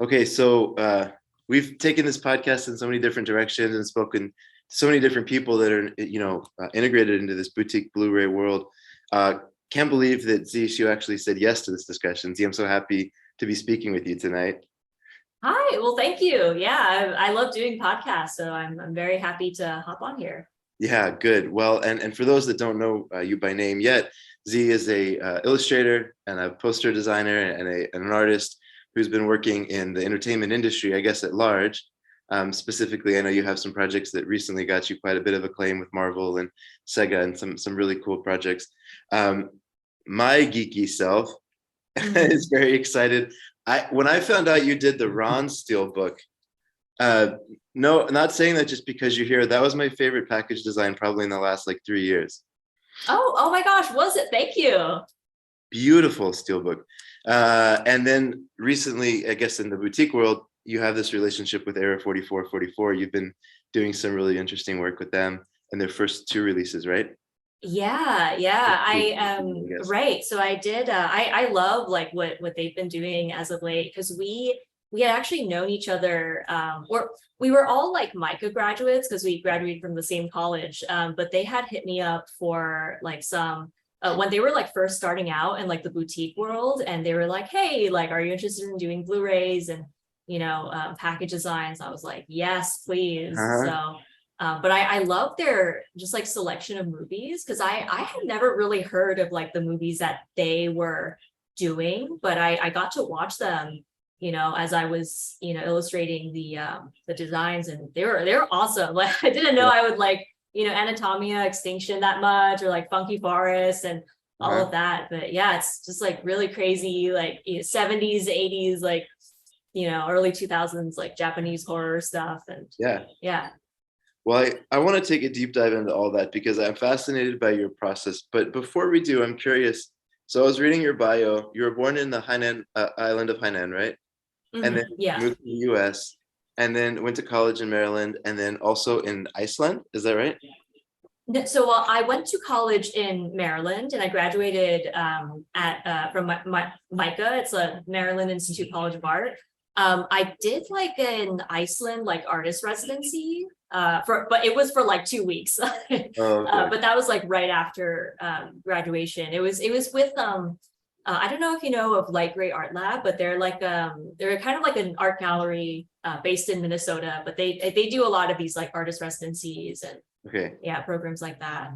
Okay, so we've taken this podcast in so many different directions and spoken to so many different people that are, integrated into this boutique Blu-ray world. Can't believe that Z Shu actually said yes to this discussion. Z, I'm so happy to be speaking with you tonight. Hi, well, thank you. Yeah, I love doing podcasts, so I'm very happy to hop on here. Yeah, good. Well, and for those that don't know you by name yet, Z is a illustrator and a poster designer and an artist who's been working in the entertainment industry, I guess, at large. Specifically, I know you have some projects that recently got you quite a bit of acclaim with Marvel and Sega and some really cool projects. Um, my geeky self Mhm. is very excited. When I found out you did the Ron Steel book, uh, no, not saying that just because you're here. That was my favorite package design probably in the last like 3 years. Oh my gosh, was it? Thank you. Beautiful steelbook. And then recently, I guess in the boutique world, you have this relationship with Era 4444. You've been doing some really interesting work with them and their first two releases, right? Yeah. I Yes. right. So I did I love like what they've been doing as of late because we had actually known each other or we were all like MICA graduates because we graduated from the same college. But they had hit me up for like some when they were like first starting out in like the boutique world, and they were like, hey, like, are you interested in doing Blu-rays and package designs? I was like, yes, please. Uh-huh. So but I love their just like selection of movies because I had never really heard of like the movies that they were doing, but I got to watch them, as I was, illustrating the designs, and they were awesome. Like I didn't know Yeah. I would like, Anatomia Extinction that much, or like Funky Forest and all Uh-huh. of that. But yeah, it's just like really crazy, like 70s, 80s, like early 2000s, like Japanese horror stuff. And Yeah. yeah. Well, I want to take a deep dive into all that because I'm fascinated by your process. But before we do, I'm curious. So I was reading your bio. You were born in the Hainan island of Hainan, right? And then Yeah. moved to the US and then went to college in Maryland and then also in Iceland. Is that right? So I went to college in Maryland, and I graduated at from MICA. It's a Maryland Institute College of Art. I did like an Iceland like artist residency but it was for like 2 weeks. Oh, okay. But that was like right after graduation. It was with I don't know if you know of Light Gray Art Lab, but they're kind of like an art gallery based in Minnesota, but they do a lot of these like artist residencies and Okay. yeah, programs like that.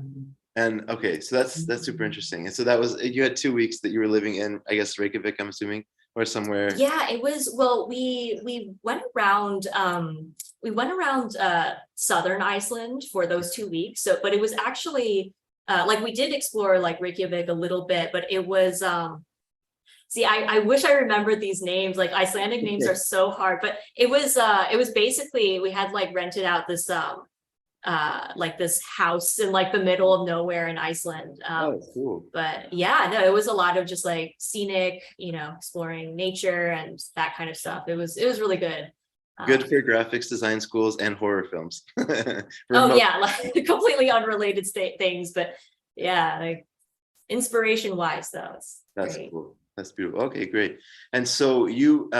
And okay, so that's super interesting. And so that was you had 2 weeks that you were living in, I guess Reykjavik, I'm assuming, or somewhere. Yeah, it was, well, we went around southern Iceland for those 2 weeks. So but it was actually like we did explore like Reykjavik a little bit, but it was see, I wish I remembered these names. Like Icelandic names are so hard, but it was basically we had like rented out this like this house in like the middle of nowhere in Iceland. Oh, cool. But yeah, no, it was a lot of just like scenic, exploring nature and that kind of stuff. It was really good. Good Um, for graphics design schools and horror films. oh Remote. yeah, like completely unrelated things, but yeah, like inspiration wise though, it's That's great. cool. That's beautiful. Okay, great. And so you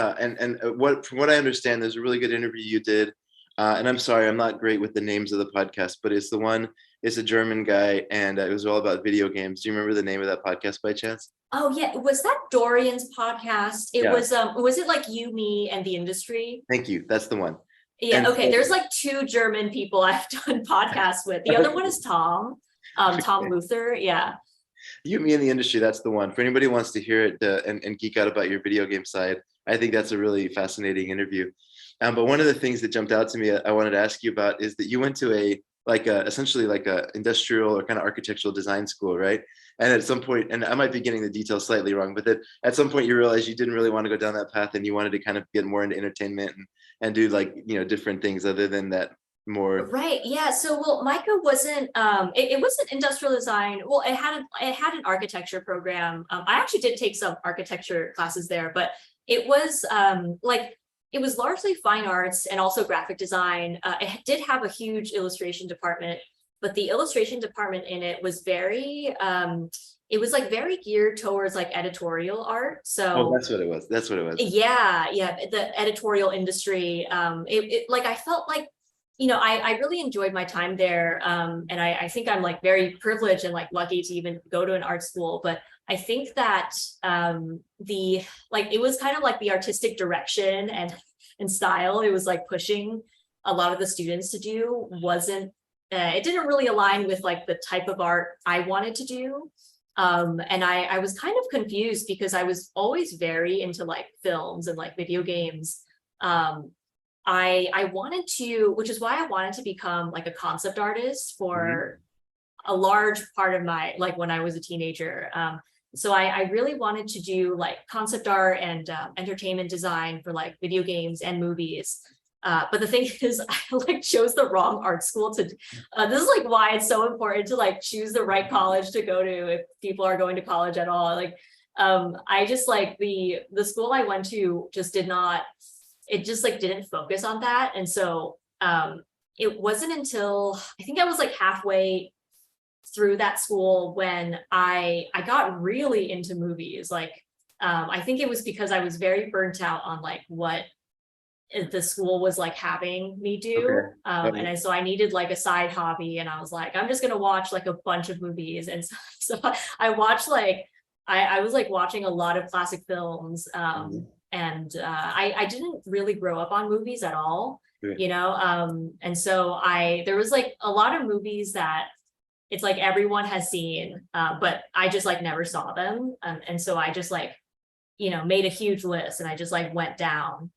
what from what I understand, there's a really good interview you did. And I'm sorry, I'm not great with the names of the podcast, but it's the one. It's a German guy, and it was all about video games. Do you remember the name of that podcast by chance? Oh yeah, was that Dorian's podcast? It Yeah. was it like You, Me, and the Industry? Thank you. That's the one. Yeah, And okay. so, There's like two German people I've done podcasts with. The other one is Tom, Tom Luther. Yeah. you, me, in the industry. That's the one. For anybody who wants to hear it and geek out about your video game side, I think that's a really fascinating interview. But one of the things that jumped out to me, I wanted to ask you about, is that you went to essentially like a industrial or kind of architectural design school, right? And at some point, and I might be getting the details slightly wrong, but that at some point you realized you didn't really want to go down that path, and you wanted to kind of get more into entertainment and do like different things other than that more. Right. Yeah. So well, MICA wasn't it wasn't industrial design. Well, it had an architecture program. I actually did take some architecture classes there, but it was like it was largely fine arts and also graphic design. It did have a huge illustration department, but the illustration department in it was very it was like very geared towards like editorial art. Oh, So that's what it was. That's what it was. yeah, the editorial industry. It like I felt like, I really enjoyed my time there. And I think I'm like very privileged and like lucky to even go to an art school. But I think that the like it was kind of like the artistic direction and style it was like pushing a lot of the students to do wasn't it didn't really align with like the type of art I wanted to do. And I was kind of confused because I was always very into like films and like video games. I wanted to, which is why I wanted to become like a concept artist for a large part of my like when I was a teenager. So I really wanted to do like concept art and entertainment design for like video games and movies. But the thing is, I like chose the wrong art school to. This is like why it's so important to like choose the right college to go to if people are going to college at all. Like, I just like the school I went to just did not. It just like didn't focus on that, and so it wasn't until I think I was like halfway through that school when I got really into movies. Like, I think it was because I was very burnt out on like what the school was like having me do. So I needed like a side hobby, and I was like, I'm just gonna watch like a bunch of movies. And so I watched like I was like watching a lot of classic films. And I didn't really grow up on movies at all, and so there was like a lot of movies that it's like everyone has seen, but I just like never saw them. And so I just like, made a huge list and I just like went down.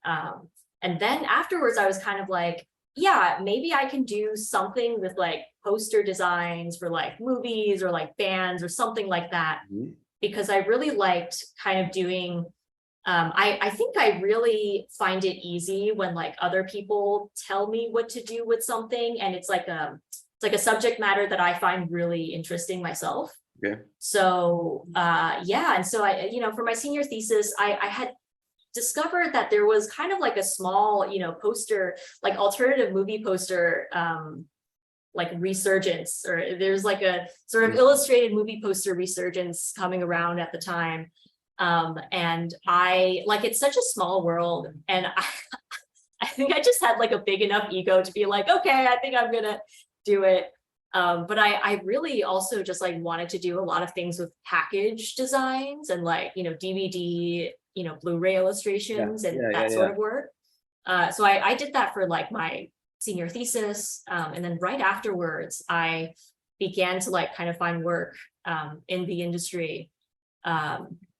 And then afterwards, I was kind of like, yeah, maybe I can do something with like poster designs for like movies or like bands or something like that. Because I really liked kind of doing, I think I really find it easy when like other people tell me what to do with something. And it's like a subject matter that I find really interesting myself. Okay. So yeah. And so I, for my senior thesis, I had discovered that there was kind of like a small, poster, like alternative movie poster, like resurgence, or there's like a sort of illustrated movie poster resurgence coming around at the time. And I like, it's such a small world. And I think I just had like a big enough ego to be like, okay, I think I'm gonna do it. But I really also just like wanted to do a lot of things with package designs and like, DVD, Blu-ray illustrations and that sort of work. So I did that for like my senior thesis. And then right afterwards, I began to like kind of find work in the industry.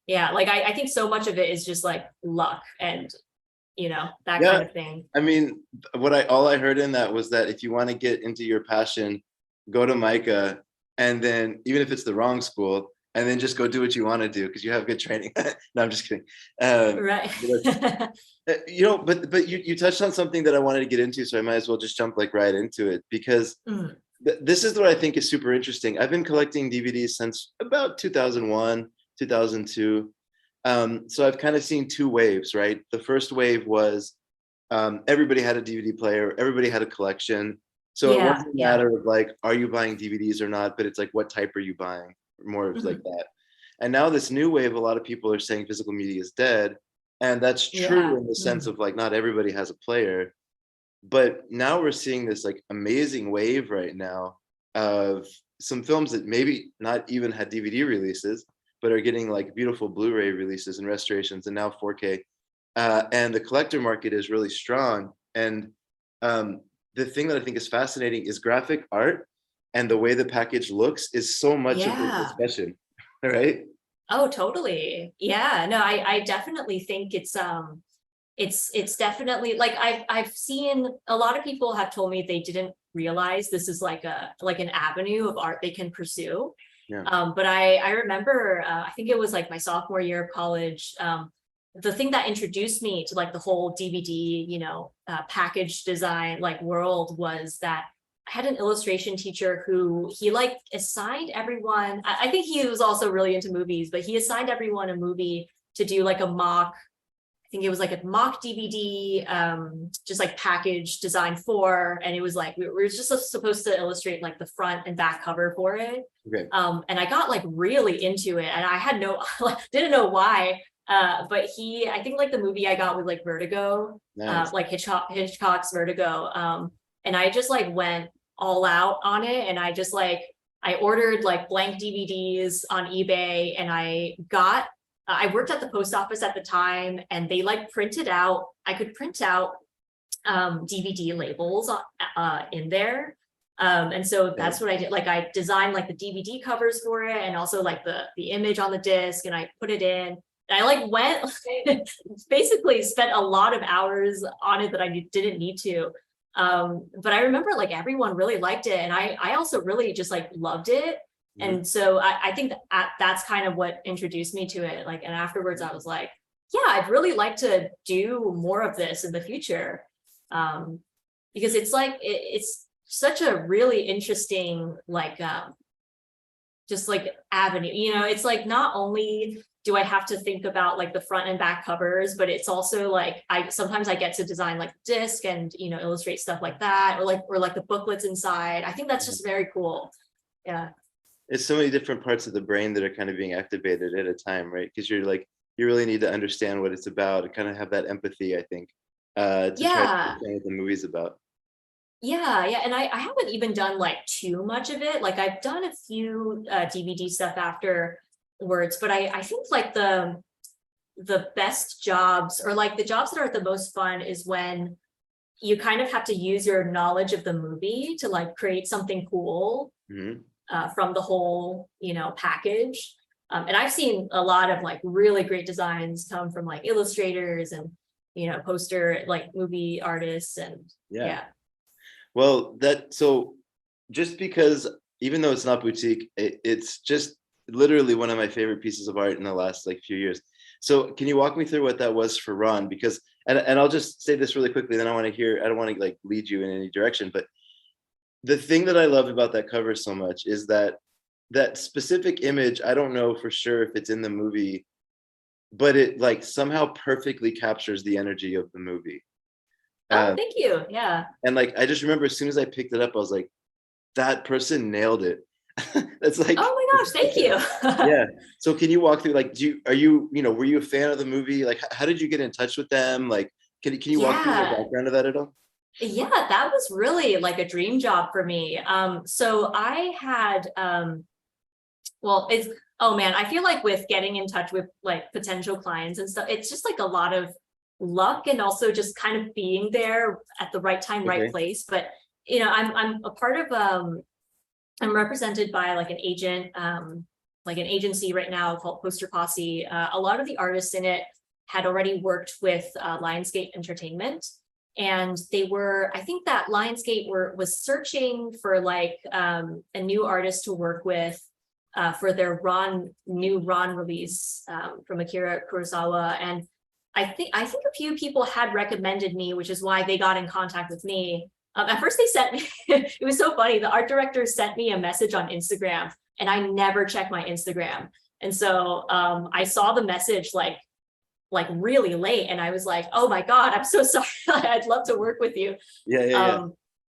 Yeah, like I think so much of it is just like luck and, that kind of thing. I mean, all I heard in that was that if you want to get into your passion, go to MICA, and then even if it's the wrong school, and then just go do what you want to do because you have good training. No, I'm just kidding. Right. But you touched on something that I wanted to get into, so I might as well just jump like right into it because this is what I think is super interesting. I've been collecting DVDs since about 2001, 2002. So I've kind of seen two waves, right? The first wave was everybody had a DVD player, everybody had a collection. So it wasn't a matter of like, are you buying DVDs or not? But it's like, what type are you buying? More of like that. And now this new wave, a lot of people are saying physical media is dead. And that's true in the sense of like, not everybody has a player. But now we're seeing this like amazing wave right now of some films that maybe not even had DVD releases, but are getting like beautiful Blu-ray releases and restorations and now 4K. And the collector market is really strong. And the thing that I think is fascinating is graphic art and the way the package looks is so much of the discussion, right? Oh, totally. Yeah, no, I definitely think it's definitely like I've seen a lot of people have told me they didn't realize this is like an avenue of art they can pursue. But I remember I think it was like my sophomore year of college. The thing that introduced me to like the whole DVD, package design like world was that I had an illustration teacher who he like assigned everyone. I think he was also really into movies, but he assigned everyone a movie to do like a mock. I think it was like a mock DVD, just like package designed for, and it was like we were just supposed to illustrate like the front and back cover for it. Okay. And I got like really into it, and I had no didn't know why. But I think like the movie I got was like Vertigo, Nice. like Hitchcock's Vertigo. And I just like went all out on it, and I ordered like blank DVDs on eBay, and I worked at the post office at the time, and they like I could print out DVD labels in there. And so that's what I did. Like I designed like the DVD covers for it, and also like the image on the disc, and I put it in. And I like went basically spent a lot of hours on it that I didn't need to. But I remember like everyone really liked it, and I also really just like loved it. And so I think that's kind of what introduced me to it. Like, and afterwards I was like, yeah, I'd really like to do more of this in the future. Because it's like, it's such a really interesting, like, just like avenue, it's like, not only do I have to think about like the front and back covers, but it's also like, sometimes I get to design like disc and, illustrate stuff like that, or like the booklets inside. I think that's just very cool. Yeah. It's so many different parts of the brain that are kind of being activated at a time, right? Because you're like, you really need to understand what it's about and kind of have that empathy, I think, to try to understand what the movie's about. Yeah. And I haven't even done like too much of it. Like I've done a few DVD stuff afterwards, but I think like the best jobs, or like the jobs that are the most fun, is when you kind of have to use your knowledge of the movie to like create something cool. From the whole, package. And I've seen a lot of like really great designs come from like illustrators and, poster, like movie artists, and yeah. Well, so just because, even though it's not boutique, it's just literally one of my favorite pieces of art in the last like few years. So can you walk me through what that was for Ron? Because, and I'll just say this really quickly, then I don't want to like lead you in any direction, but the thing that I love about that cover so much is that specific image, I don't know for sure if it's in the movie, but it like somehow perfectly captures the energy of the movie. Oh, thank you. Yeah. And like, I just remember as soon as I picked it up, I was like, that person nailed it. That's like, oh my gosh, thank you. Yeah. So can you walk through, like, were you a fan of the movie? Like, how did you get in touch with them? Like, can you walk through the background of that at all? Yeah, that was really like a dream job for me. So I had, I feel like with getting in touch with like potential clients and stuff, it's just like a lot of luck, and also just kind of being there at the right time, right place. But, I'm a part of, I'm represented by like an agent, like an agency right now called Poster Posse. A lot of the artists in it had already worked with Lionsgate Entertainment. And I think that Lionsgate was searching for like a new artist to work with for their new Ron release from Akira Kurosawa. And I think a few people had recommended me, which is why they got in contact with me. At first they sent me, it was so funny. The art director sent me a message on Instagram, and I never check my Instagram. And so I saw the message like really late, and I was like, oh my God, I'm so sorry. I'd love to work with you. Yeah.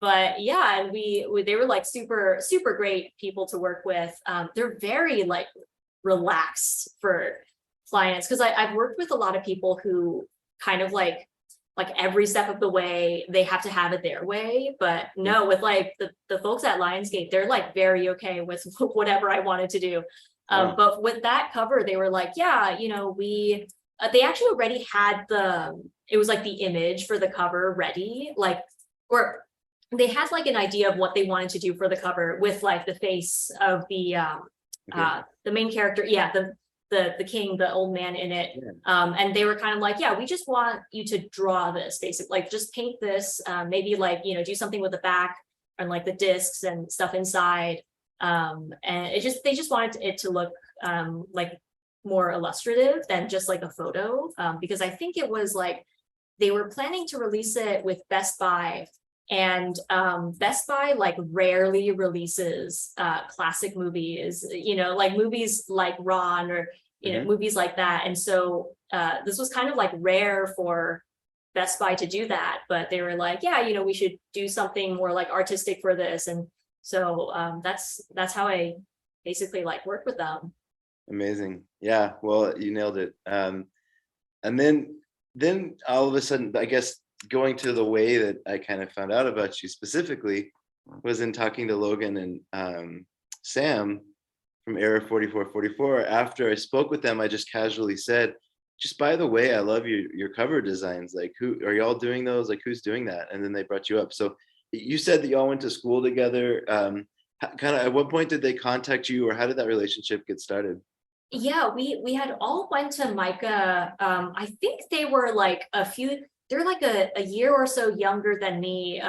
But yeah, and they were like super, super great people to work with. They're very like relaxed for clients, because I've worked with a lot of people who kind of like every step of the way they have to have it their way. But no, with like the folks at Lionsgate, they're like very okay with whatever I wanted to do. But with that cover, they were like, yeah, they actually already had it was like the image for the cover ready, like, or they had like an idea of what they wanted to do for the cover, with like the face of the main character. Yeah. The king, the old man in it. And they were kind of like, yeah, we just want you to draw this, basically, like just paint this, maybe like, do something with the back and like the discs and stuff inside. And they just wanted it to look like more illustrative than just like a photo, because I think it was like they were planning to release it with Best Buy, and Best Buy like rarely releases classic movies, like movies like Ron, or movies like that. And so this was kind of like rare for Best Buy to do that, but they were like, yeah, we should do something more like artistic for this. And so that's how I basically like work with them. Amazing. Yeah, well, you nailed it. And then all of a sudden, I guess going to the way that I kind of found out about you specifically was in talking to Logan and Sam from Era 4444. After I spoke with them, I just casually said, just by the way, I love your cover designs. Like, who are y'all doing those? Like, who's doing that? And then they brought you up. So you said that y'all went to school together. Kind of at what point did they contact you, or how did that relationship get started? Yeah, we had all went to MICA. I think they were like they're like a year or so younger than me.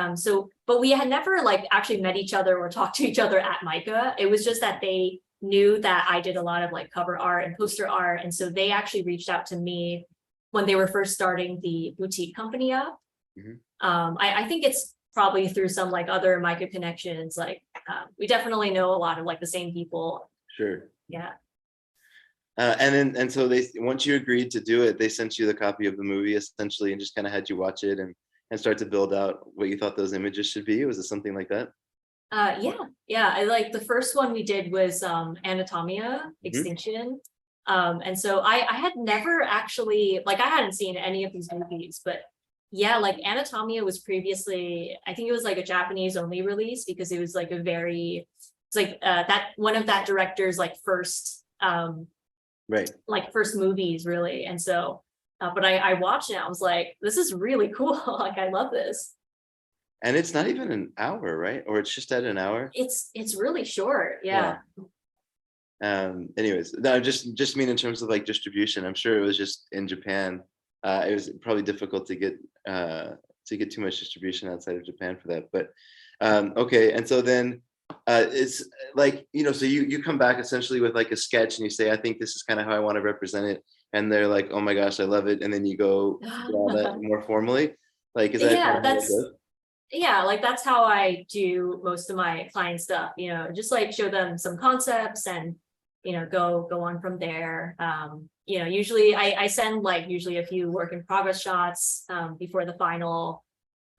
But we had never like actually met each other or talked to each other at MICA. It was just that they knew that I did a lot of like cover art and poster art. And so they actually reached out to me when they were first starting the boutique company up. Mhm. I think it's probably through some like other MICA connections. Like we definitely know a lot of like the same people. Sure. Yeah. And so they, once you agreed to do it, they sent you the copy of the movie essentially, and just kind of had you watch it and start to build out what you thought those images should be. Was it something like that? Yeah. I like the first one we did was Anatomia Mhm. Extinction. And so I had never actually like I hadn't seen any of these movies, but yeah, like Anatomia was previously, I think it was like a Japanese only release because it was like it's like that one of that director's like Right. first movies really. And so but I watched it, I was like, this is really cool. Like I love this. And it's not even an hour, right? Or it's just at an hour. It's really short. Yeah. Yeah. Anyways, no, I just mean in terms of like distribution. I'm sure it was just in Japan. It was probably difficult to get too much distribution outside of Japan for that. But okay, and so then it's like, so you come back essentially with like a sketch and you say, I think this is kind of how I want to represent it, and they're like, oh my gosh, I love it, and then you go draw that more formally. Like, is that kind Yeah, of how it goes? like that's how I do most of my client stuff, just like show them some concepts and go on from there. Usually I send like usually a few work in progress shots before the final.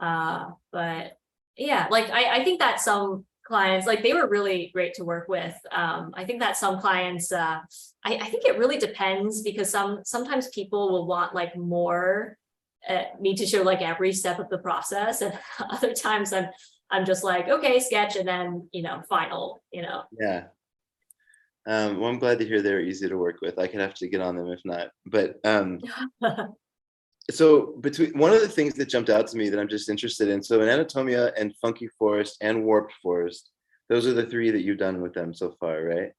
But yeah, like I think that some clients, like they were really great to work with. I think that some clients I think it really depends because sometimes people will want like more me to show like every step of the process, and other times I'm just like, okay, sketch and then final. Yeah. Well, I'm glad to hear they're easy to work with. I could have to get on them if not. But so between one of the things that jumped out to me that I'm just interested in, so in Anatomia and Funky Forest and Warped Forest, those are the three that you've done with them so far, right?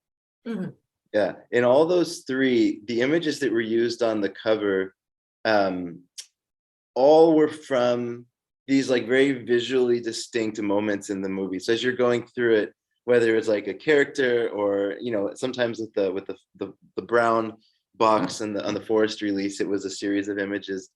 Mhm. Yeah. In all those three, the images that were used on the cover, um, all were from these like very visually distinct moments in the movie. So as you're going through it, whether it's like a character or sometimes with the brown box and on the forest release, it was a series of images.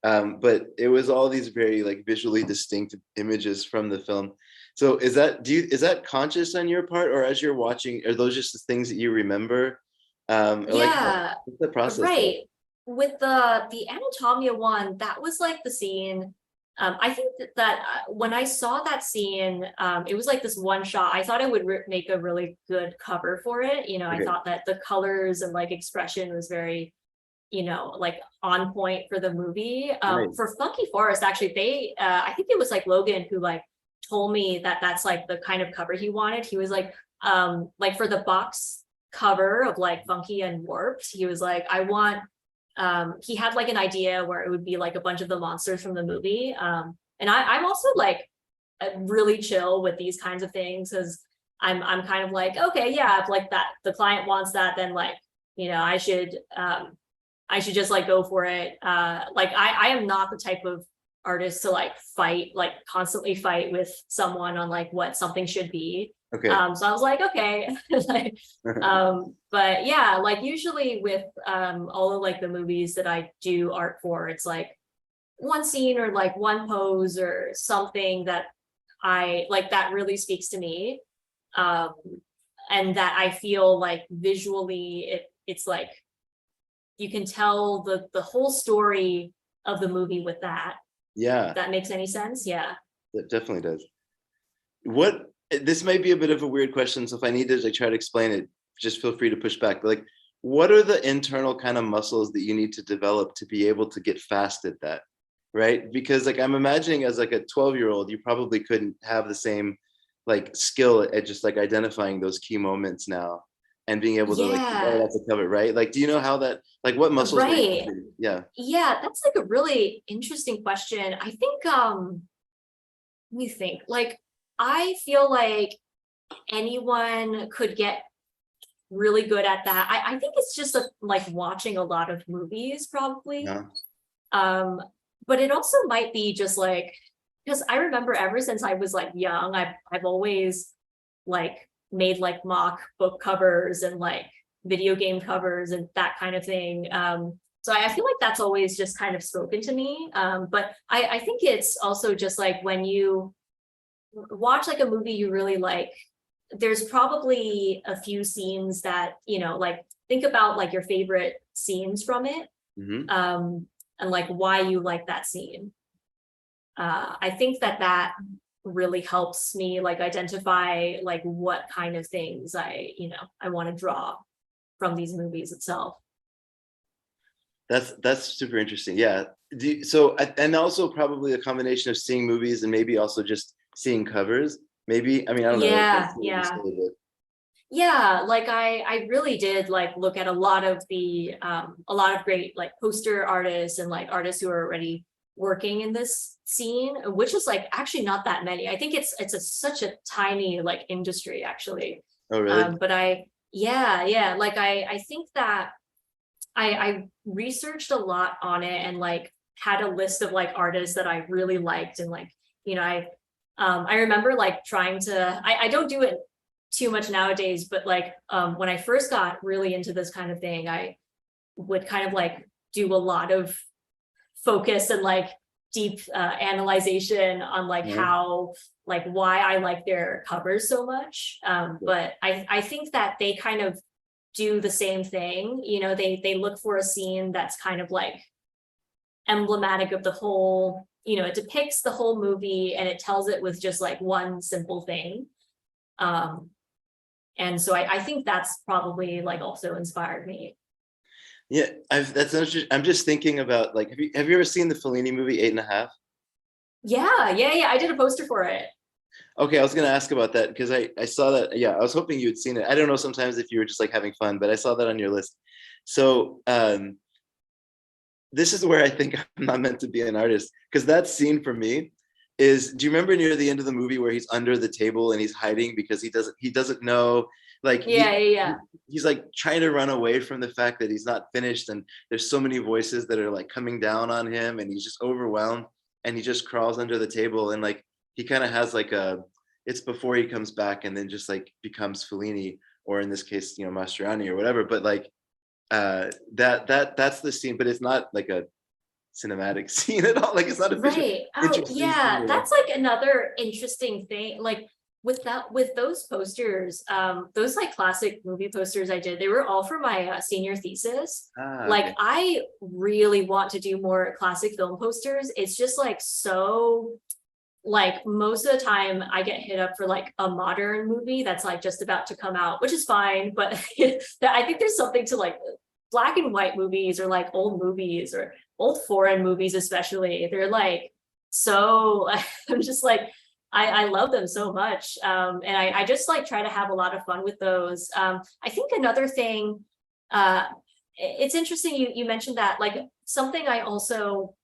But it was all these very like visually distinct images from the film. So is that conscious on your part, or as you're watching, are those just the things that you remember? Or like Yeah, what's the process like? right. With the Anatomia one, that was like the scene. I think that when I saw that scene, it was like this one shot. I thought it would make a really good cover for it. I Okay. thought that the colors and like expression was very, like on point for the movie. Right. For Funky Forest, actually, I think it was like Logan who like told me that that's like the kind of cover he wanted. He was like for the box cover of like Funky and Warped, he was like, I want he had like an idea where it would be like a bunch of the monsters from the movie. And I'm also like really chill with these kinds of things because I'm kind of like, okay, yeah, if like that the client wants that, then like, I should just like go for it. Like I am not the type of artist to like constantly fight with someone on like what something should be. Okay. So I was like, okay. Like, but yeah, like usually with all of like the movies that I do art for, it's like one scene or like one pose or something that I like that really speaks to me. Um, and that I feel like visually it's like you can tell the whole story of the movie with that. Yeah, If that makes any sense. Yeah. that definitely does. What this might be a bit of a weird question, so if I need to like try to explain it, just feel free to push back. But like, what are the internal kind of muscles that you need to develop to be able to get fast at that? Right? Because like I'm imagining as like a 12-year-old, you probably couldn't have the same like skill at just like identifying those key moments now and being able to like right Yeah. off the cover, right? Like, do you know how that like what muscles were you Right. using? Yeah. Yeah, that's like a really interesting question. I think let me think. Like I feel like anyone could get really good at that. I think it's just like watching a lot of movies probably. Yeah. Um, but it also might be just like because I remember ever since I was like young, I've always like made like mock book covers and like video game covers and that kind of thing. So I feel like that's always just kind of spoken to me. But I think it's also just like when you watch like a movie you really like, there's probably a few scenes that, like think about like your favorite scenes from it, Hmm. and like why you like that scene. I think that really helps me like identify like what kind of things I want to draw from these movies itself. That's super interesting. Yeah. So and also probably a combination of seeing movies and maybe also just seeing covers. Maybe I mean I don't know. Yeah, That's what yeah. you say, Yeah, like I really did like look at a lot of great like poster artists and like artists who are already working in this scene, which is like actually not that many. I think it's such a tiny like industry actually. but oh really? But yeah, like I think that I researched a lot on it and like had a list of like artists that I really liked and like, I remember like trying to I don't do it too much nowadays, but like when I first got really into this kind of thing, I would kind of like do a lot of focus and like deep analyzation on like Yeah. how like why I like their covers so much. But I think that they kind of do the same thing. They look for a scene that's kind of like emblematic of the whole, it depicts the whole movie and it tells it with just like one simple thing. Um, and so I think that's probably like also inspired me. Yeah, that's interesting. I'm just thinking about like have you ever seen the Fellini movie Eight and a Half? Yeah. I did a poster for it. Okay, I was gonna ask about that because I saw that. Yeah, I was hoping you had seen it. I don't know sometimes if you were just like having fun, but I saw that on your list. So this is where I think I'm not meant to be an artist because that scene for me is. Do you remember near the end of the movie where he's under the table and he's hiding because he doesn't know like Yeah. he's like trying to run away from the fact that he's not finished and there's so many voices that are like coming down on him and he's just overwhelmed and he just crawls under the table and like he kind of has like a it's before he comes back and then just like becomes Fellini or in this case Mastroianni or whatever but like that's the scene but it's not like a cinematic scene at all like it's not a visual Right. Oh, interesting yeah. scene. That's like another interesting thing. Like with those posters, those like classic movie posters I did, they were all for my senior thesis. Okay. Like I really want to do more classic film posters. It's just like so like most of the time I get hit up for like a modern movie that's like just about to come out, which is fine, but I think there's something to like black and white movies or like old movies or old foreign movies especially. They're like so I'm just like I love them so much. And I just like try to have a lot of fun with those. I think another thing, it's interesting you mentioned that like something I also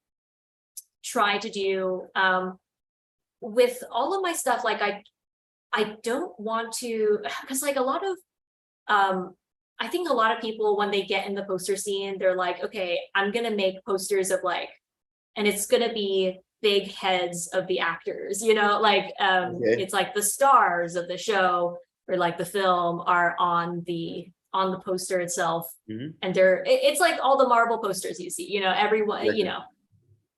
try to do with all of my stuff, like I don't want to because like a lot of I think a lot of people when they get in the poster scene, they're like, okay, I'm gonna make posters of like, and it's gonna be big heads of the actors, like Okay. it's like the stars of the show or like the film are on the poster itself. Mhm. And it's like all the Marvel posters you see, everyone, Yeah.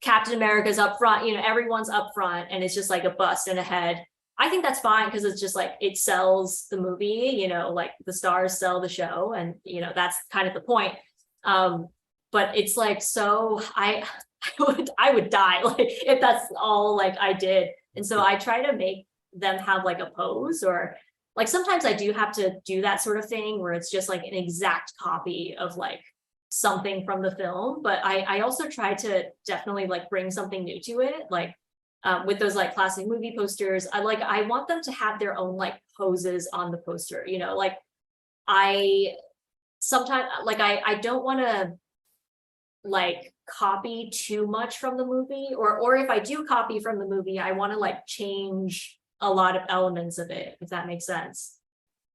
Captain America's up front, everyone's up front and it's just like a bust and a head. I think that's fine because it's just like it sells the movie, like the stars sell the show and that's kind of the point. but it's like, so I would die like if that's all like I did. And so I try to make them have like a pose, or like sometimes I do have to do that sort of thing where it's just like an exact copy of like something from the film. But I also try to definitely like bring something new to it. Like with those like classic movie posters, I want them to have their own like poses on the poster, you know, like I sometimes like I don't want to like copy too much from the movie, or if I do copy from the movie, I want to like change a lot of elements of it, if that makes sense.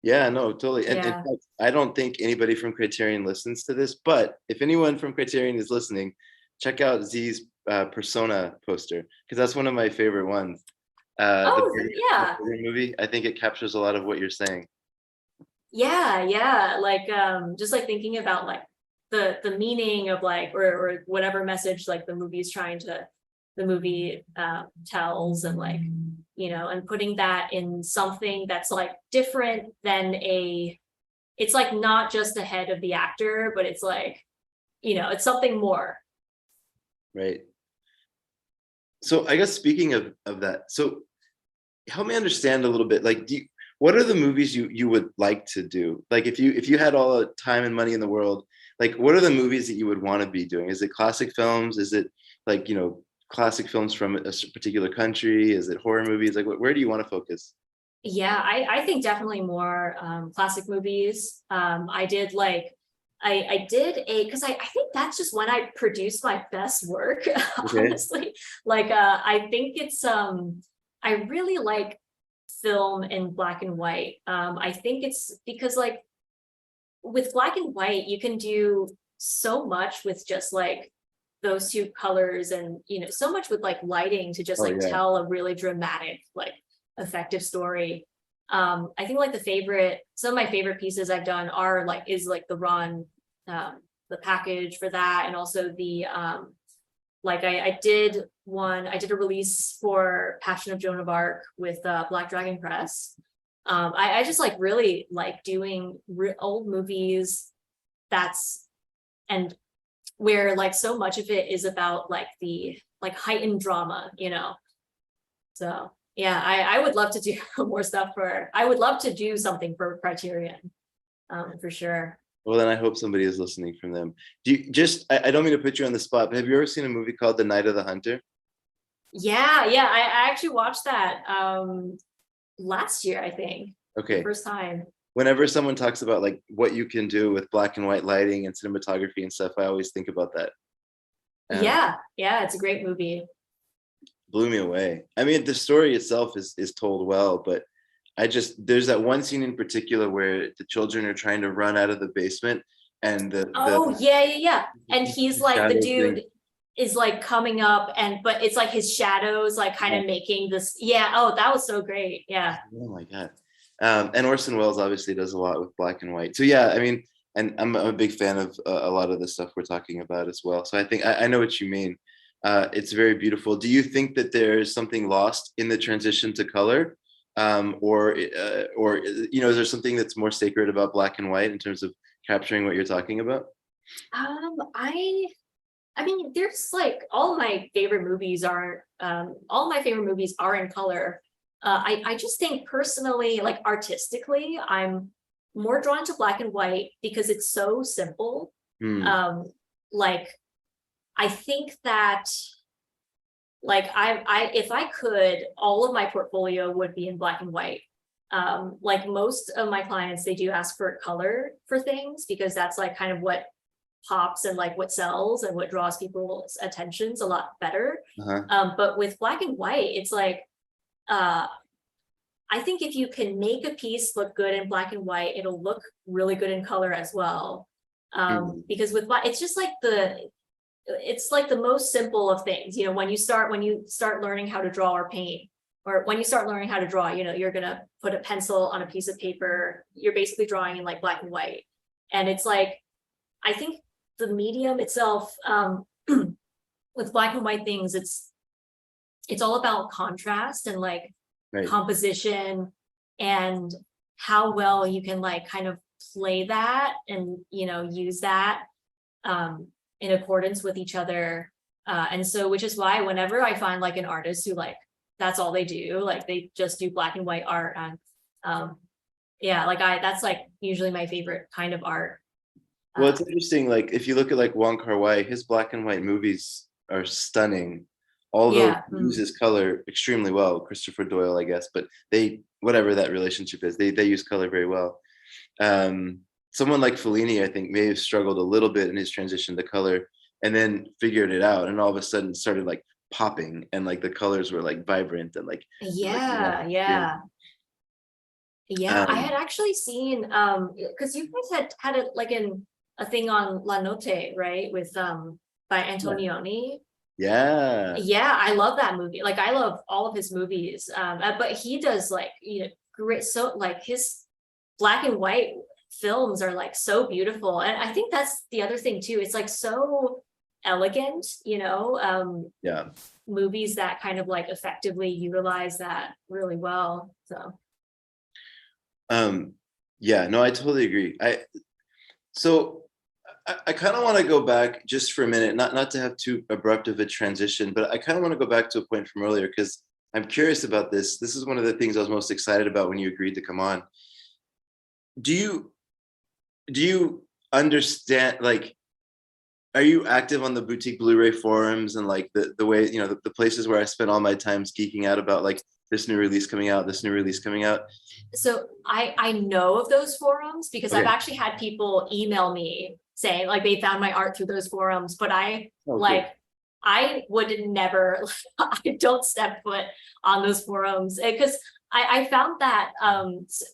Yeah, no, totally. And in Yeah. fact, I don't think anybody from Criterion listens to this, but if anyone from Criterion is listening, check out Z's Persona poster, because that's one of my favorite ones. Oh, The yeah. Birdie movie, I think it captures a lot of what you're saying. Yeah, yeah. Like just like thinking about like the meaning of like or whatever message like the movie tells, and like, you know, and putting that in something that's like different than it's like not just the head of the actor, but it's like, you know, it's something more. Right. So I guess speaking of that, so help me understand a little bit. Like, what are the movies you would like to do? Like, if you had all the time and money in the world, like, what are the movies that you would want to be doing? Is it classic films? Is it like, classic films from a particular country? Is it horror movies? Like, where do you want to focus? Yeah, I think definitely more classic movies. I did like I did a because I think that's just when I produced my best work, Okay. honestly. Like I think it's I really like film in black and white. I think it's because like with black and white, you can do so much with just like those two colors, and you know, so much with like lighting to just Oh like yeah. tell a really dramatic, like effective story. I think like some of my favorite pieces I've done are like is like the run, the package for that, and also the like I did a release for Passion of Joan of Arc with Black Dragon Press. I just like really like doing old movies, that's and where like so much of it is about like the like heightened drama, you know. So yeah, I would love to do more stuff for I would love to do something for Criterion, for sure. Well, then I hope somebody is listening from them. Do you just, I don't mean to put you on the spot, but have you ever seen a movie called The Night of the Hunter? Yeah, yeah, I actually watched that last year, I think, the Okay. first time. Whenever someone talks about like what you can do with black and white lighting and cinematography and stuff, I always think about that. Um, Yeah, yeah, it's a great movie. Blew me away. I mean, the story itself is told well, but there's that one scene in particular where the children are trying to run out of the basement, and Oh yeah, yeah, yeah. And he's the like the shadow thing. dude is like coming up, and but it's like his shadows like kind of making this. Yeah, oh, that was so great. Yeah. Oh my God. And Orson Welles obviously does a lot with black and white. So yeah, I mean, and I'm a big fan of a lot of the stuff we're talking about as well. So I think I know what you mean. It's very beautiful. Do you think that there's something lost in the transition to color? Or is there something that's more sacred about black and white in terms of capturing what you're talking about? Um, I I mean, there's like all my favorite movies are in color. I just think personally, like artistically, I'm more drawn to black and white because it's so simple. Hmm. Um, like I think that like I if I could, all of my portfolio would be in black and white. Like most of my clients, they do ask for color for things because that's like kind of what pops and like what sells and what draws people's attentions a lot better. Uh-huh. But with black and white, it's like uh I think if you can make a piece look good in black and white, it'll look really good in color as well. Hmm. Because with black, it's like the most simple of things. You know, when you start learning how to draw or paint, or when you start learning how to draw, you know, you're gonna put a pencil on a piece of paper. You're basically drawing in like black and white, and it's like I think the medium itself, with black and white things, it's all about contrast and like Right. composition, and how well you can like kind of play that and, you know, use that. um in accordance with each other. And so, which is why whenever I find like an artist who like, that's all they do, like they just do black and white art, and yeah, like that's like usually my favorite kind of art. Well, it's interesting. Like if you look at like Wong Kar-wai, his black and white movies are stunning. Although Yeah. he uses color extremely well, Christopher Doyle, I guess, but they, whatever that relationship is, they use color very well. Someone like Fellini, I think, may have struggled a little bit in his transition to color, and then figured it out, and all of a sudden started like popping, and like the colors were like vibrant and like Yeah, yeah. Yeah, I had um, actually seen because you guys had like a thing on La Notte, right? With by Antonioni. yeah, Yeah, I love that movie. Like I love all of his movies. But he does like, great, so like his black and white films are like so beautiful. And I think that's the other thing too. It's like so elegant, yeah. movies that kind of like effectively utilize that really well. So Um, yeah, no, I totally agree. So I kind of want to go back just for a minute, not to have too abrupt of a transition, but I kind of want to go back to a point from earlier because I'm curious about this. This is one of the things I was most excited about when you agreed to come on. Do you understand, like, are you active on the boutique Blu-ray forums and like the way, the places where I spend all my time geeking out about like this new release coming out, this new release coming out? so I know of those forums because I've Okay. actually had people email me saying like they found my art through those forums, but Oh, like cool. I would never I don't step foot on those forums because I found that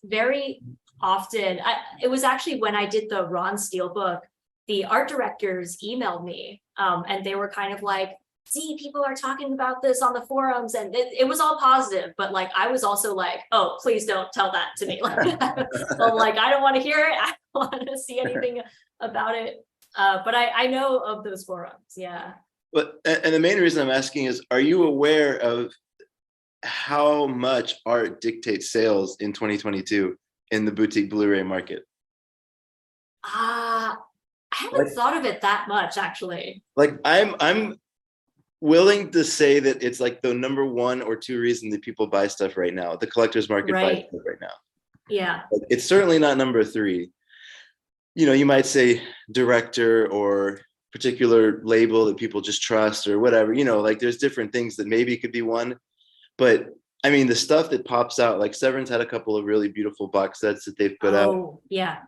very often. It was actually when I did the Ron Steele book, the art directors emailed me and they were kind of like, see, people are talking about this on the forums, and it was all positive, but like I was also like, oh, please don't tell that to me. Like, well, like I don't want to hear it. I don't want to see anything about it. But I know of those forums. Yeah. But and the main reason I'm asking is, are you aware of how much art dictates sales in 2022 in the boutique Blu-ray market? I haven't Like, thought of it that much actually. I'm willing to say that it's like the number one or two reason that people buy stuff right now. The collector's market buys Right. stuff right now. Yeah. Like, it's certainly not number three. You might say director or particular label that people just trust or whatever. Like there's different things that maybe could be one. But I mean, the stuff that pops out, like Severn's had a couple of really beautiful box sets that they've put out, Oh, yeah.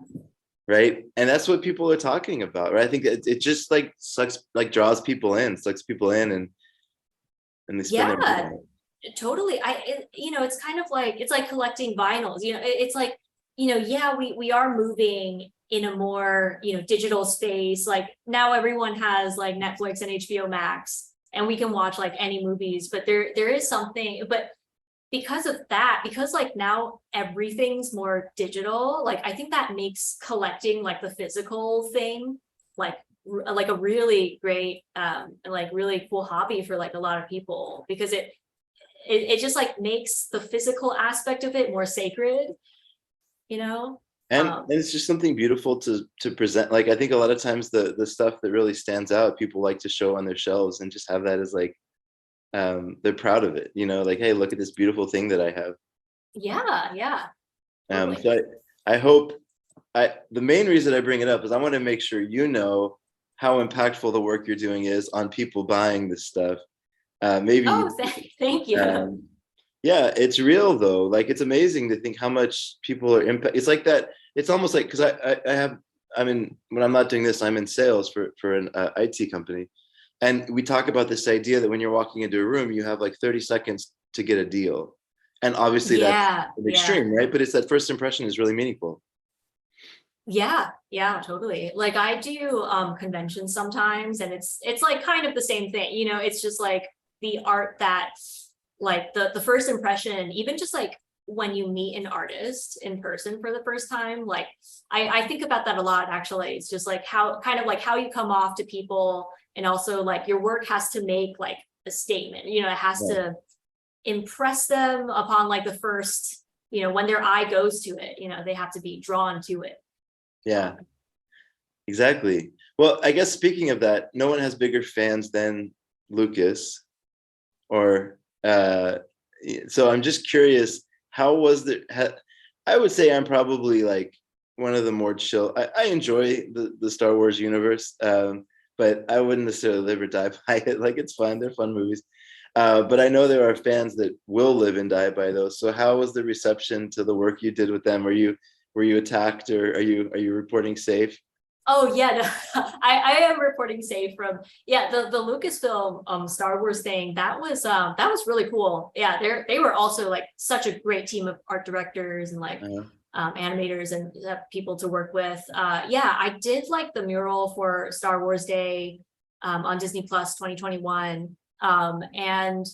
right? And that's what people are talking about, right? I think it just like sucks, like draws people in, sucks people in, and they spend their money Yeah, on it. totally. It's kind of like it's like collecting vinyls. It's like, yeah, we are moving in a more, digital space. Like now everyone has like Netflix and HBO Max, and we can watch like any movies, but there is something, but because of that, because like now everything's more digital, like I think that makes collecting like the physical thing like like a really great like really cool hobby for like a lot of people because it just like makes the physical aspect of it more sacred, you know? And it's just something beautiful to present. Like I think a lot of times the stuff that really stands out, people like to show on their shelves and just have that as like they're proud of it, like, hey, look at this beautiful thing that I have. Yeah, yeah, totally. So I hope the main reason I bring it up is I want to make sure how impactful the work you're doing is on people buying this stuff. Maybe Oh, thank you. um, yeah, it's real though. Like it's amazing to think how much people are impact. It's like that. It's almost like, because I'm in, when I'm not doing this, I'm in sales for an IT company, and we talk about this idea that when you're walking into a room, you have like 30 seconds to get a deal, and obviously that's Yeah, an yeah. extreme, right? But it's that first impression is really meaningful. Yeah, yeah, totally. Like I do conventions sometimes, and it's like kind of the same thing, it's just like the art that like the first impression, even just like when you meet an artist in person for the first time, like I think about that a lot actually. It's just like how kind of like how you come off to people, and also like your work has to make like a statement, it has Yeah. to impress them upon like the first, when their eye goes to it, they have to be drawn to it. Yeah, exactly. Well, I guess speaking of that, no one has bigger fans than Lucas. Or so I'm just curious, how was the? I would say I'm probably like one of the more chill. I enjoy the Star Wars universe, but I wouldn't necessarily live or die by it. Like it's fun; they're fun movies. But I know there are fans that will live and die by those. So how was the reception to the work you did with them? Were you attacked, or are you reporting safe? Oh yeah, no, I am reporting safe from, yeah, the Lucasfilm Star Wars thing. That was really cool. Yeah, they were also like such a great team of art directors and like Uh, animators and people to work with. Yeah, I did like the mural for Star Wars Day on Disney Plus 2021. And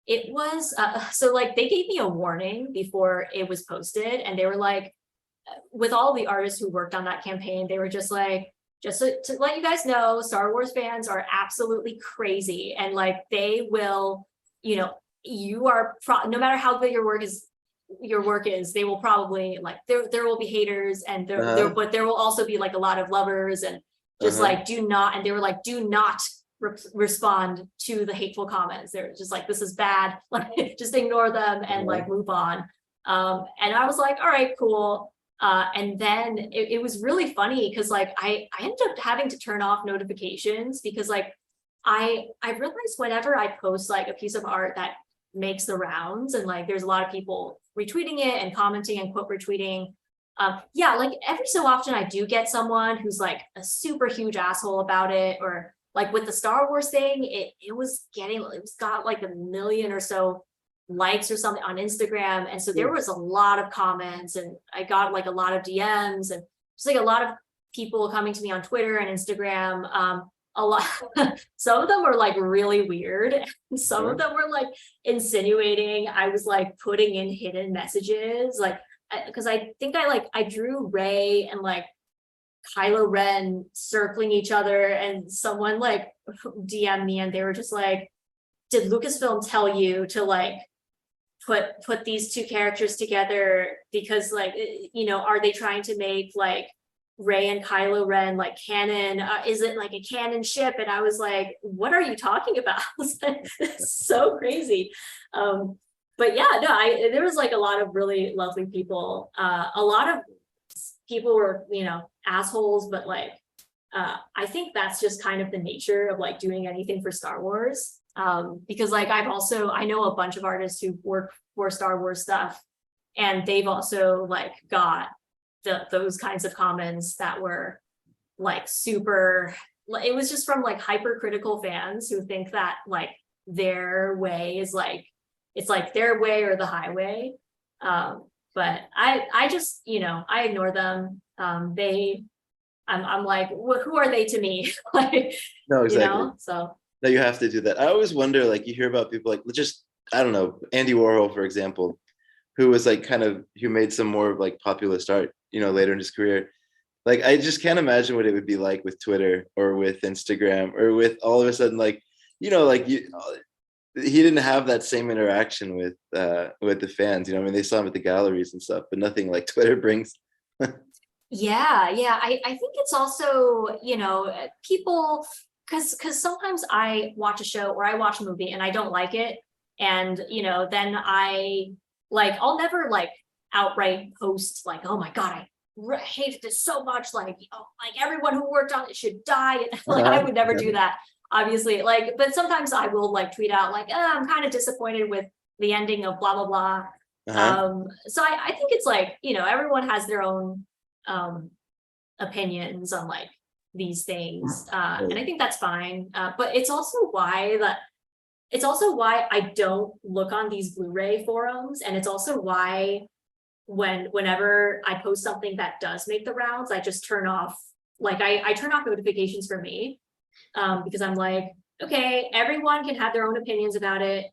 it was so like they gave me a warning before it was posted, and they were like, with all the artists who worked on that campaign, they were just like, just to let you guys know, Star Wars fans are absolutely crazy, and like they will, you know, you are no matter how good your work is, they will probably like there will be haters, and uh-huh, but there will also be like a lot of lovers, and just uh-huh, like do not, and they were like, do not respond to the hateful comments. They're just like, this is bad, like just ignore them and uh-huh. like move on. And I was like, all right, cool. And then it was really funny because like I ended up having to turn off notifications because like I realized whenever I post like a piece of art that makes the rounds, and like there's a lot of people retweeting it and commenting and quote retweeting. Yeah, like every so often I do get someone who's like a super huge asshole about it, or like with the Star Wars thing, it was got like 1 million or so likes or something on Instagram. And so there was a lot of comments, and I got like a lot of DMs, and just like a lot of people coming to me on Twitter and Instagram. A lot, some of them were like really weird. And some of Uh-huh. them were like insinuating I was like putting in hidden messages, like because I think I drew Rey and like Kylo Ren circling each other, and someone like DM me and they were just like, did Lucasfilm tell you to like put these two characters together because like are they trying to make like Rey and Kylo Ren like canon? Is it like a canon ship? And I was like, what are you talking about? It's so crazy. But yeah, no, there was like a lot of really lovely people. A lot of people were assholes, but like I think that's just kind of the nature of like doing anything for Star Wars. Because like I know a bunch of artists who work for Star Wars stuff, and they've also like got those kinds of comments that were like super, it was just from like hypercritical fans who think that like their way is like, it's like their way or the highway. But I just I ignore them. I'm like, who are they to me? Like, No, exactly. so No, you have to do that. I always wonder, like you hear about people like just, I don't know, Andy Warhol, for example, who was like who made some more like populist art, later in his career. Like I just can't imagine what it would be like with Twitter or with Instagram or with all of a sudden like, like he didn't have that same interaction with the fans. I mean, they saw him at the galleries and stuff, but nothing like Twitter brings. yeah, I think it's also people, because sometimes I watch a show or I watch a movie and I don't like it, and then I'll never like outright post like, oh my god, I hated this so much, like like everyone who worked on it should die. Like I Uh-huh. would never do that, obviously, like, but sometimes I will like tweet out like, I'm kind of disappointed with the ending of blah blah blah. Uh-huh. So I think it's like everyone has their own um opinions on like these things, and I think that's fine, but it's also why I don't look on these Blu-ray forums, and it's also why whenever I post something that does make the rounds, I just turn off, like I turn off notifications for me, because I'm like, okay, everyone can have their own opinions about it,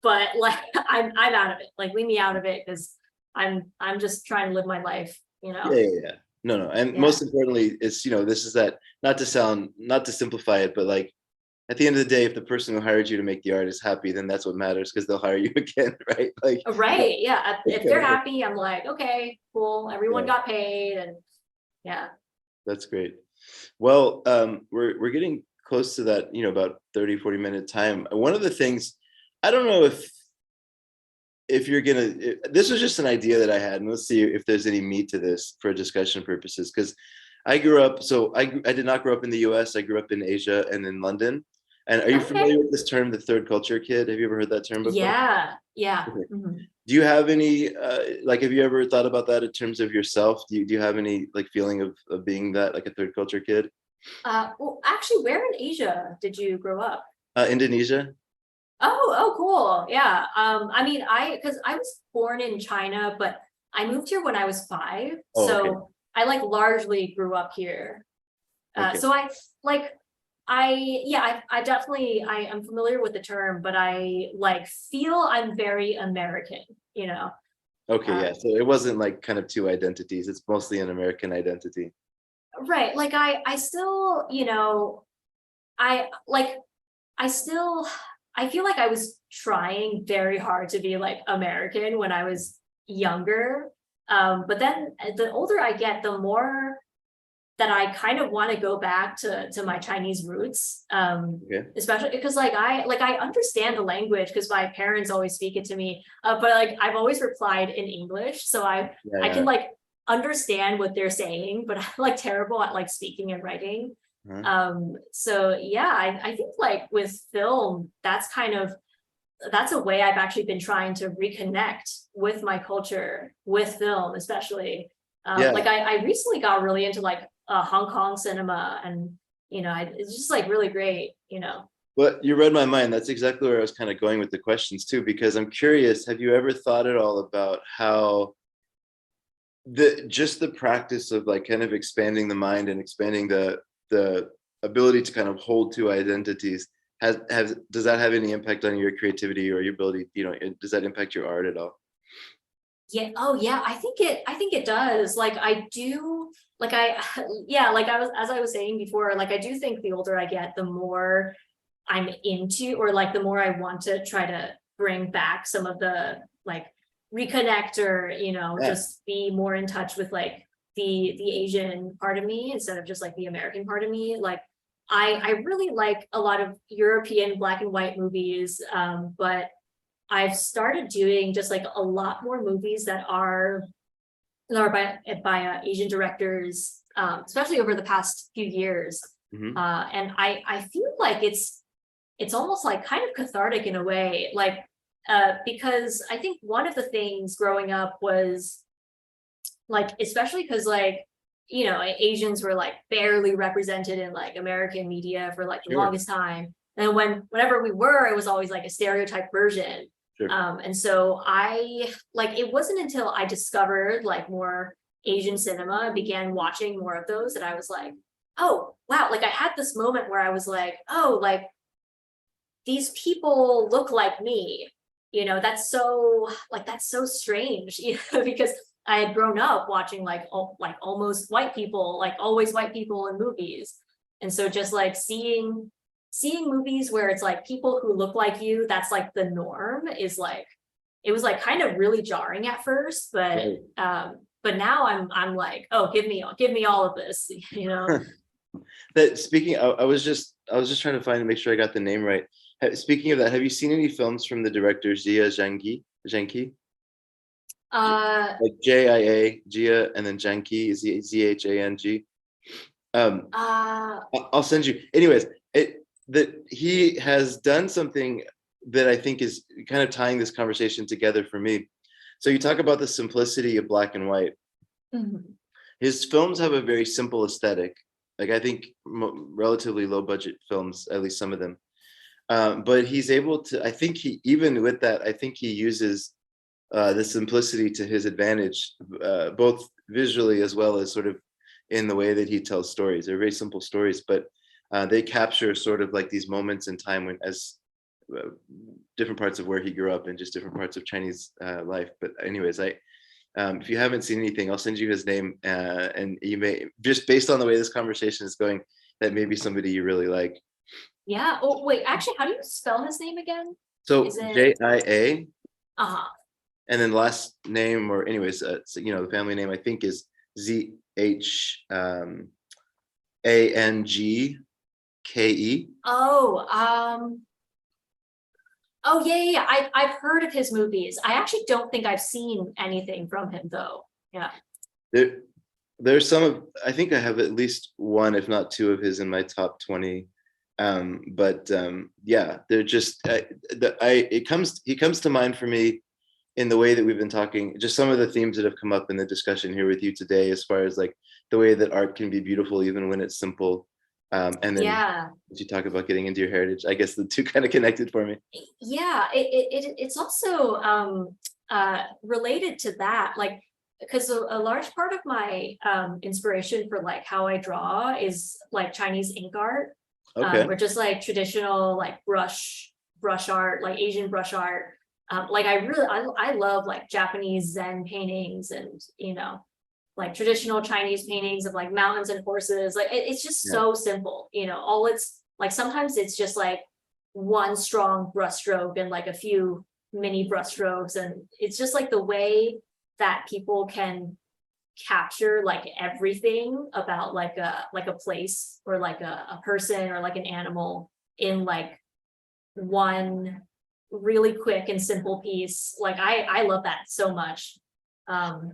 but like I'm out of it, like leave me out of it, because I'm just trying to live my life, Yeah, yeah, yeah. No, no. And yeah. most importantly, it's, this is that, not to simplify it, but like at the end of the day, if the person who hired you to make the art is happy, then that's what matters because they'll hire you again, right? Like, Right. Yeah. If they're happy, I'm like, okay, cool. Everyone yeah, got paid, and yeah. that's great. Well, we're getting close to that, about 30-40 minute time. One of the things, I don't know if you're gonna, this was just an idea that I had, and let's see if there's any meat to this for discussion purposes. Because I grew up, so I did not grow up in the U.S. I grew up in Asia and in London. And are you Okay. familiar with this term, the third culture kid? Have you ever heard that term before? Yeah. Yeah. Okay. Mhm. Do you have any, like, have you ever thought about that in terms of yourself? Do you have any like feeling of being that, like a third culture kid? Well, actually, where in Asia did you grow up? Indonesia. Oh, cool. Yeah. I mean, because I was born in China, but I moved here when I was 5, Oh, okay. so I like largely grew up here. Okay. So I like yeah, I definitely I'm familiar with the term, but I like feel I'm very American, you know. Okay. Uh, Yeah. So it wasn't like kind of two identities. It's mostly an American identity. right. Like I still, I like I still I feel like I was trying very hard to be like American when I was younger. But then the older I get, the more that I kind of want to go back to my Chinese roots. Okay. Especially because I understand the language because my parents always speak it to me. But like I've always replied in English. So Yeah. I can Yeah. like understand what they're saying, but I'm like terrible at like speaking and writing. Uh-huh. So yeah, I think like with film, that's a way I've actually been trying to reconnect with my culture with film, especially. Yeah. Like I recently got really into like Hong Kong cinema, and it's just like really great. But you read my mind. That's exactly where I was kind of going with the questions too, because I'm curious, have you ever thought at all about how just the practice of like kind of expanding the mind and expanding the ability to kind of hold two identities does that have any impact on your creativity or your ability, does that impact your art at all? Yeah. Oh, yeah. I think it does. Like I do. Like yeah. Like as I was saying before. Like I do think the older I get, the more I'm into, or like the more I want to try to bring back some of the like reconnect, or Yeah. just be more in touch with like the Asian part of me instead of just like the American part of me. Like I really like a lot of European black and white movies, but I've started doing just like a lot more movies that are by Asian directors, especially over the past few years. Hmm. And I feel like it's almost like kind of cathartic in a way, like because I think one of the things growing up was like, especially because like Asians were like barely represented in like American media for like the Sure. longest time, and whenever we were, it was always like a stereotype version. Sure. And so I like it wasn't until I discovered like more Asian cinema, began watching more of those, that I was like, oh wow, like I had this moment where I was like, oh, like these people look like me. That's so strange, because I had grown up watching like almost white people, like always white people in movies. And so just like seeing movies where it's like people who look like you, that's like the norm, is like it was like kind of really jarring at first, but now I'm like, oh, give me all of this, That speaking, I was just trying to find and make sure I got the name right. Speaking of that, have you seen any films from the director Jia Zhangke? uh Like Jia, Jia, and then Zhangke, Zhang. Um, uh I'll send you. Anyways, that he has done something that I think is kind of tying this conversation together for me. So you talk about the simplicity of black and white. mhm. His films have a very simple aesthetic. Like I think relatively low budget films, at least some of them. But he's able to. I think he even with that. I think he uses the simplicity to his advantage, both visually as well as sort of in the way that he tells stories. They're very simple stories, but they capture sort of like these moments in time when, as uh, different parts of where he grew up and just different parts of Chinese life. But anyways, if you haven't seen anything, I'll send you his name, and you may, just based on the way this conversation is going, that may be somebody you really like. Yeah. Oh, wait, actually, how do you spell his name again? So Is it Jia, uh and then last name, or anyways, so, the family name I think is ZH. Angke. Oh, oh yeah, yeah, yeah. I've heard of his movies. I actually don't think I've seen anything from him though. Yeah. There, there's some of, I think I have at least one, if not two of his in my top 20. But yeah, they're just, he comes to mind for me in the way that we've been talking, just some of the themes that have come up in the discussion here with you today, as far as like the way that art can be beautiful even when it's simple. And then Yeah. as you talk about getting into your heritage, I guess the two kind of connected for me. Yeah, it's also related to that, like because a large part of my inspiration for like how I draw is like Chinese ink art, Okay. or just like traditional like brush art, like Asian brush art. Like I love like Japanese Zen paintings and like traditional Chinese paintings of like mountains and horses. Like it's just Yeah. so simple, all it's like sometimes it's just like one strong brushstroke and like a few mini brushstrokes. And it's just like the way that people can capture like everything about like a place or like a person or like an animal in like one really quick and simple piece. Like I love that so much. Um,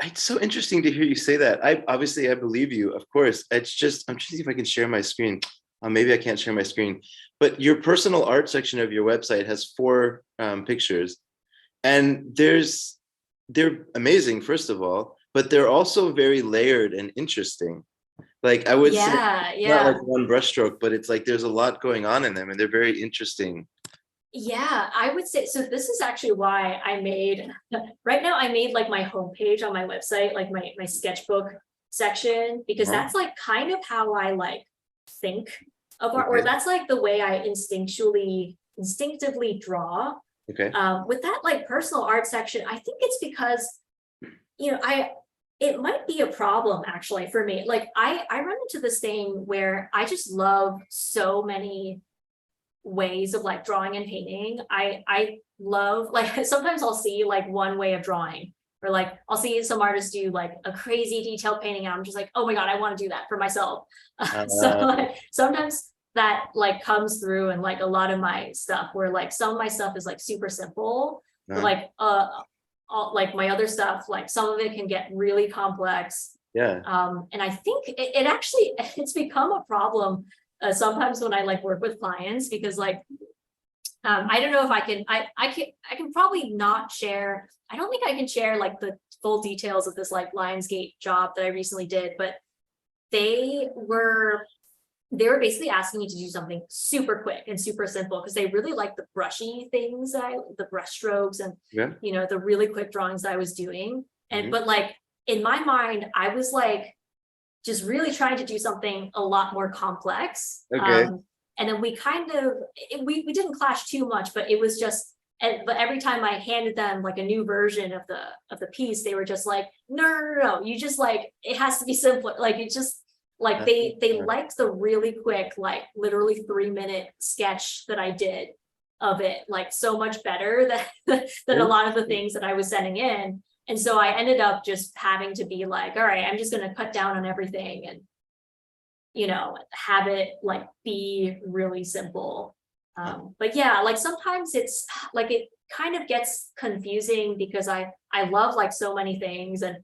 It's so interesting to hear you say that. I believe you, of course. It's just I'm trying to see if I can share my screen. Maybe I can't share my screen, but your personal art section of your website has four pictures, and they're amazing, first of all, but they're also very layered and interesting. Like I would say, yeah, not like yeah. one brushstroke, but it's like there's a lot going on in them, and they're very interesting. Yeah, I would say so. This is actually why I made right now. I made like my homepage on my website, like my sketchbook section, because Uh-huh. that's like kind of how I like think of art, or Okay. that's like the way I instinctively draw. Okay. With that like personal art section, I think it's because I it might be a problem actually for me. Like I run into this thing where I just love so many ways of like drawing and painting. I love like sometimes I'll see like one way of drawing, or like I'll see some artists do like a crazy detailed painting and I'm just like, oh my God, I want to do that for myself. So Uh, like, sometimes that like comes through and like a lot of my stuff where like some of my stuff is like super simple, but uh, like like my other stuff, like some of it can get really complex. yeah. And I think it actually it's become a problem sometimes when I like work with clients, because like I don't know if I can probably not share. I don't think I can share like the full details of this like Lionsgate job that I recently did, but they were they were basically asking me to do something super quick and super simple because they really like the brushy things the brush strokes and Yeah. the really quick drawings that I was doing. And Mhm. but like in my mind, I was like just really trying to do something a lot more complex. Okay. And then we kind of we didn't clash too much, but it was just but every time I handed them like a new version of the piece, they were just like, no, no, no, no, you just like it has to be simpler. Like it just like Uh, they uh, liked the really quick, like literally 3-minute sketch that I did of it, like so much better than than a lot of the things that I was sending in. And so I ended up just having to be like, all right, I'm just going to cut down on everything and, have it like be really simple. But yeah, like sometimes it's like it kind of gets confusing because I love like so many things. And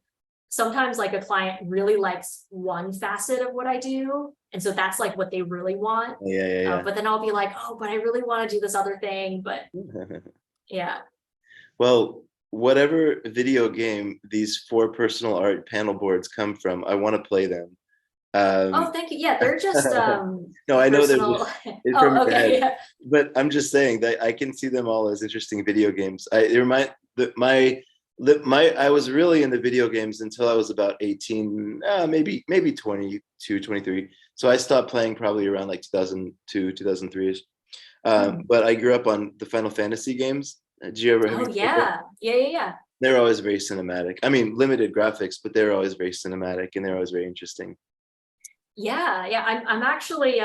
sometimes like a client really likes one facet of what I do. And so that's like what they really want. yeah, yeah, But then I'll be like, oh, but I really want to do this other thing. But yeah. yeah. Well, whatever video game these four personal art panel boards come from, I want to play them. Oh, Um, thank you. Yeah, they're just no, I know they're personal. from Oh, your head, okay. Yeah. but I'm just saying that I can see them all as interesting video games. It remind that my I was really into video games until I was about 18, maybe 22, 23. So I stopped playing probably around like 2002, 2003ish. Hmm. But I grew up on the Final Fantasy games. Did you ever have Oh, you played them? yeah. Yeah, yeah, yeah. They're always very cinematic. I mean, limited graphics, but they're always very cinematic and they're always very interesting. Yeah, yeah. I'm actually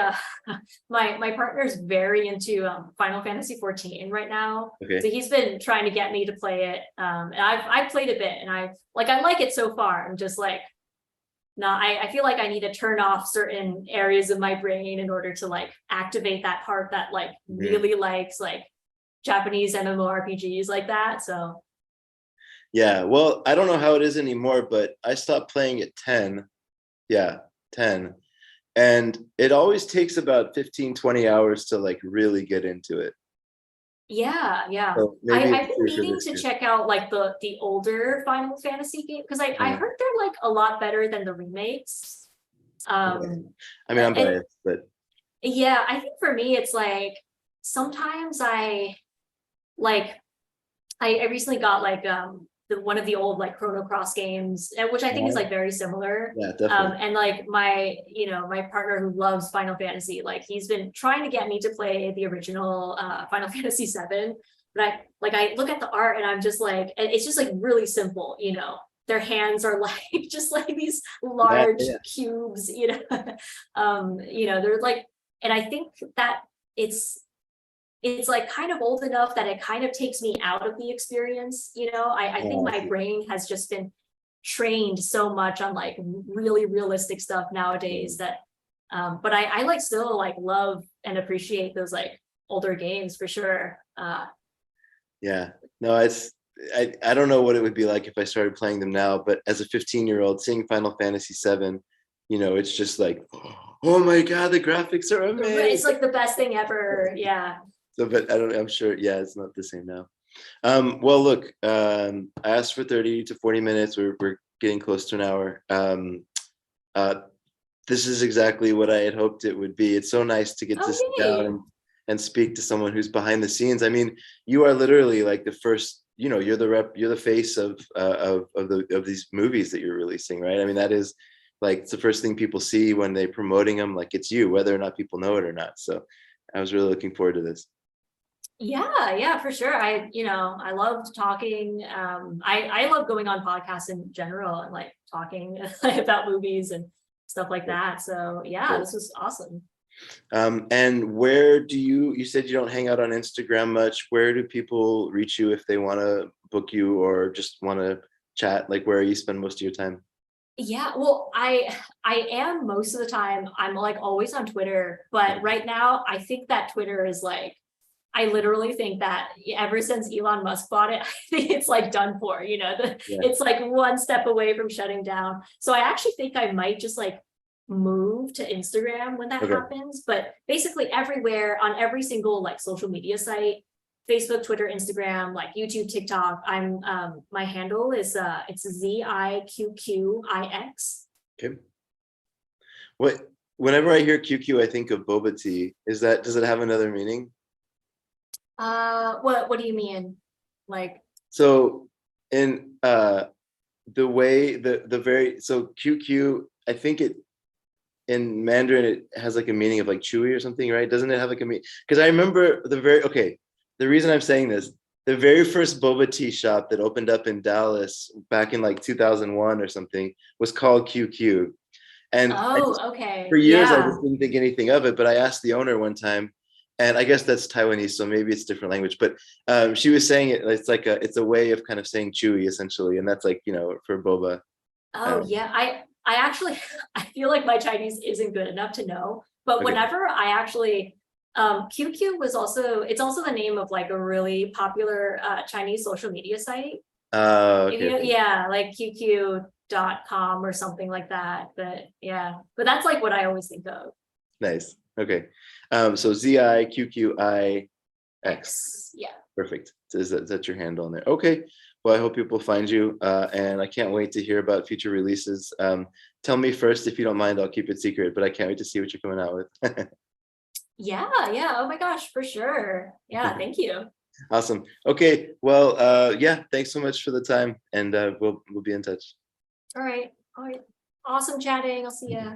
my partner's very into Final Fantasy 14 right now. Okay. So he's been trying to get me to play it. And I've played a bit and I like it so far. I'm just like not, I feel like I need to turn off certain areas of my brain in order to like activate that part that like really likes like Japanese MMORPGs like that. So Yeah, well, I don't know how it is anymore, but I stopped playing at 10. Yeah, 10. And it always takes about 15-20 hours to like really get into it. yeah. So maybe I've it's been true for meaning this to too. check out like the older Final Fantasy game because I Uh, heard they're like a lot better than the remakes. yeah. Um I mean, I'm and biased, but yeah, I think for me it's like sometimes I like I recently got like the one of the old like Chrono Cross games, which I think is like very similar. yeah, definitely. And like my, you know, my partner who loves Final Fantasy, like he's been trying to get me to play the original Final Fantasy 7. But I look at the art and I'm just like, and it's just like really simple, you know. Their hands are like just like these Yeah, large yeah. cubes, you know. You know, they're like, and I think that it's like kind of old enough that it kind of takes me out of the experience, you know. I think Oh, I my see. brain has just been trained so much on like really realistic stuff nowadays that but I like still like love and appreciate those like older games for sure. Yeah. No, I don't know what it would be like if I started playing them now, but as a 15-year-old seeing Final Fantasy 7, it's just like, oh my God, the graphics are It's amazing. like the best thing ever. Yeah. So, but I don't, I'm sure, yeah, it's not the same now. Well, look, I asked for 30 to 40 minutes. We're getting close to an hour. Uh, this is exactly what I had hoped it would be. It's so nice to get to Oh sit down yay. and speak to someone who's behind the scenes. I mean, you are literally like the first, you're the face of these movies that you're releasing, right? I mean, that is like, it's the first thing people see when they're promoting them, like it's you, whether or not people know it or not. So I was really looking forward to this. Yeah, for sure. I loved talking. I love going on podcasts in general and like talking about movies and stuff like that. So yeah, Great. this was awesome. And where do you said you don't hang out on Instagram much. Where do people reach you if they want to book you or just want to chat? Like where you spend most of your time? Yeah, well, I am most of the time. I'm like always on Twitter, but right now I think that Twitter is like I literally think that ever since Elon Musk bought it, I think it's like done for, you know, Yeah. it's like one step away from shutting down. So I actually think I might just like move to Instagram when that Okay. happens. But basically everywhere on every single like social media site, Facebook, Twitter, Instagram, like YouTube, TikTok, I'm my handle is it's ZIQQIX. Okay. What Whenever I hear QQ, I think of boba tea. Does it have another meaning? What do you mean? Like So in the way the very so QQ, I think it in Mandarin it has like a meaning of like chewy or something, right? Doesn't it have like a meaning? Because I remember the reason I'm saying this, the very first boba tea shop that opened up in Dallas back in like 2001 or something was called QQ. And oh, for okay. years I Yeah. just didn't think anything of it, but I asked the owner one time, and I guess that's Taiwanese, so maybe it's a different language. But she was saying it's a way of kind of saying chewy essentially, and that's like for boba. Oh Um, yeah, I actually I feel like my Chinese isn't good enough to know, but okay. whenever I actually QQ was also it's also the name of like a really popular Chinese social media site. If Okay. you Okay. yeah, like QQ.com or something like that. But yeah, but that's like what I always think of. Nice. Okay. So ZIQQIX. X. Yeah. Perfect. So is that your handle on there? Okay. Well, I hope people find you, and I can't wait to hear about future releases. Tell me first if you don't mind. I'll keep it secret, but I can't wait to see what you're coming out with. Yeah. Oh my gosh, for sure. Yeah, thank you. Awesome. Okay. Well, yeah. Thanks so much for the time, and we'll be in touch. All right. All right. Awesome chatting. I'll see ya.